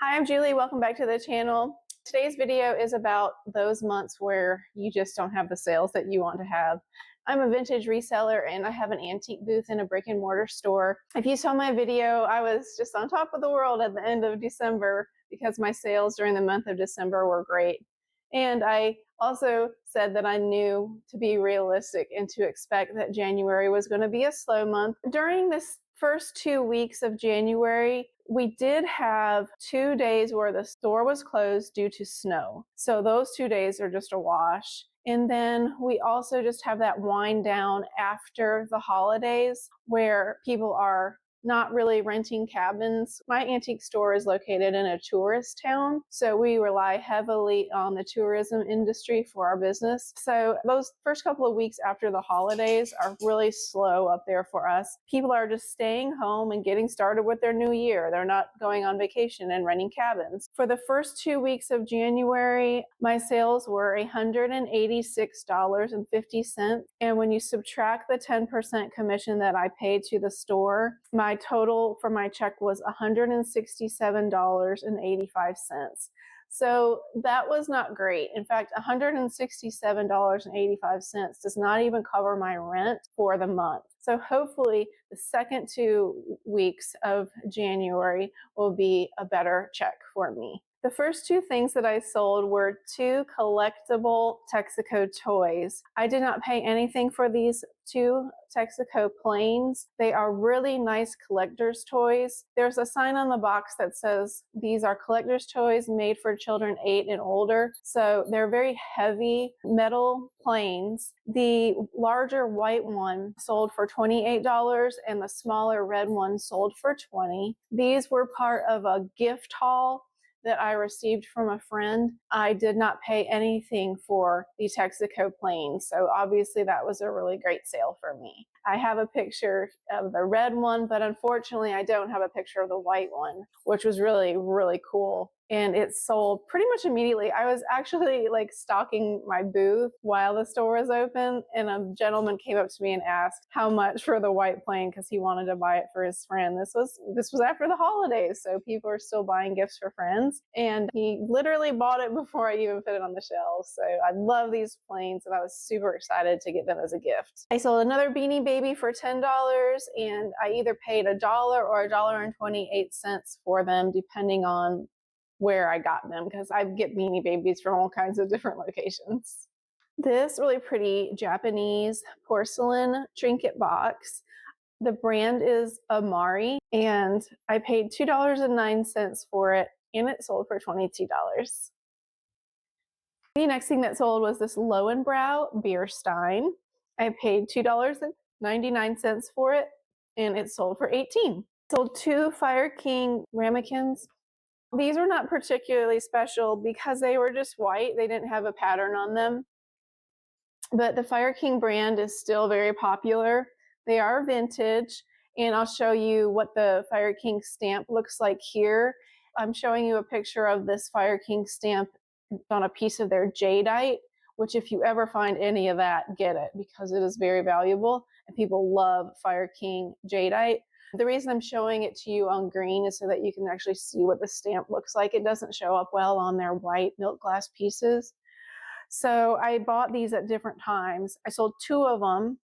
Hi, I'm Julie. Welcome back to the channel. Today's video is about those months where you just don't have the sales that you want to have. I'm a vintage reseller and I have an antique booth in a brick and mortar store. If you saw my video, I was just on top of the world at the end of December because my sales during the month of December were great. And I also said that I knew to be realistic and to expect that January was going to be a slow month. During this first 2 weeks of January, we did have 2 days where the store was closed due to snow. So those 2 days are just a wash. And then we also just have that wind down after the holidays where people are not really renting cabins. My antique store is located in a tourist town, so we rely heavily on the tourism industry for our business. So those first couple of weeks after the holidays are really slow up there for us. People are just staying home and getting started with their new year. They're not going on vacation and renting cabins. For the first 2 weeks of January, my sales were $186.50. And when you subtract the 10% commission that I paid to the store, my total for my check was $167.85. So that was not great. In fact, $167.85 does not even cover my rent for the month. So hopefully the second 2 weeks of January will be a better check for me. The first two things that I sold were 2 collectible Texaco toys. I did not pay anything for these 2 Texaco planes. They are really nice collector's toys. There's a sign on the box that says these are collector's toys made for children 8 and older. So they're very heavy metal planes. The larger white one sold for $28 and the smaller red one sold for $20. These were part of a gift haul that I received from a friend. I did not pay anything for the Texaco planes, so obviously that was a really great sale for me. I have a picture of the red one, but unfortunately I don't have a picture of the white one, which was really, really cool. And it sold pretty much immediately. I was actually stocking my booth while the store was open, and a gentleman came up to me and asked how much for the white plane because he wanted to buy it for his friend. This was after the holidays, so people are still buying gifts for friends. And he literally bought it before I even put it on the shelves. So I love these planes, and I was super excited to get them as a gift. I sold another Beanie Baby for $10, and I either paid $1 or $1.28 for them, depending on where I got them, because I get Beanie Babies from all kinds of different locations. This really pretty Japanese porcelain trinket box, the brand is Imari, and I paid $2.09 for it, and it sold for $22. The next thing that sold was this Lowenbrow beer Stein. I paid $2.99 for it, and it sold for $18. Sold 2 Fire King Ramekins. These were not particularly special because they were just white. They didn't have a pattern on them. But the Fire King brand is still very popular. They are vintage, and I'll show you what the Fire King stamp looks like here. I'm showing you a picture of this Fire King stamp on a piece of their jadeite, which if you ever find any of that, get it, because it is very valuable, and people love Fire King jadeite. The reason I'm showing it to you on green is so that you can actually see what the stamp looks like. It doesn't show up well on their white milk glass pieces. So I bought these at different times. I sold 2 of them.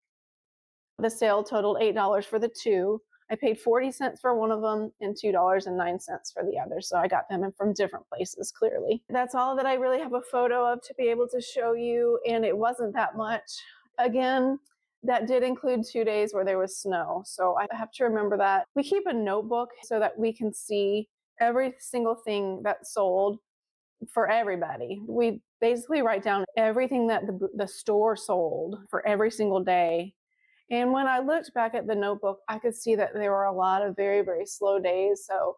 The sale totaled $8 for the 2. I paid 40 cents for one of them and $2.09 for the other. So I got them from different places, clearly. That's all that I really have a photo of to be able to show you, and it wasn't that much. Again, that did include 2 days where there was snow. So I have to remember that. We keep a notebook so that we can see every single thing that sold for everybody. We basically write down everything that the store sold for every single day. And when I looked back at the notebook, I could see that there were a lot of very, very slow days. So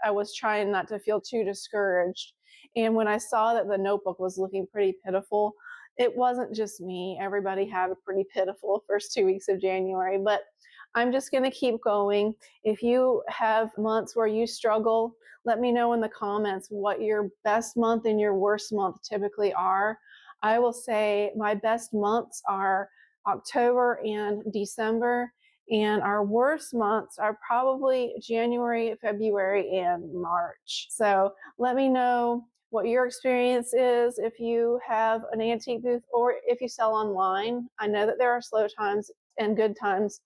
I was trying not to feel too discouraged. And when I saw that the notebook was looking pretty pitiful, it wasn't just me. Everybody had a pretty pitiful first 2 weeks of January, but I'm just going to keep going. If you have months where you struggle, let me know in the comments what your best month and your worst month typically are. I will say my best months are October and December, And our worst months are probably January, February, and March. So let me know what your experience is if you have an antique booth or if you sell online. I know that there are slow times and good times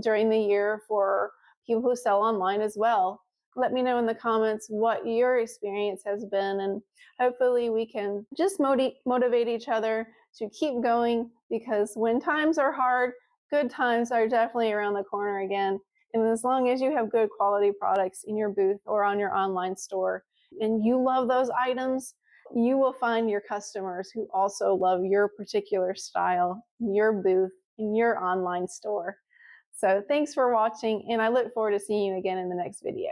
during the year for people who sell online as well. Let me know in the comments what your experience has been, and hopefully we can just motivate each other to keep going, because when times are hard, good times are definitely around the corner again. And as long as you have good quality products in your booth or on your online store and you love those items, you will find your customers who also love your particular style, your booth, in your online store. So thanks for watching, and I look forward to seeing you again in the next video.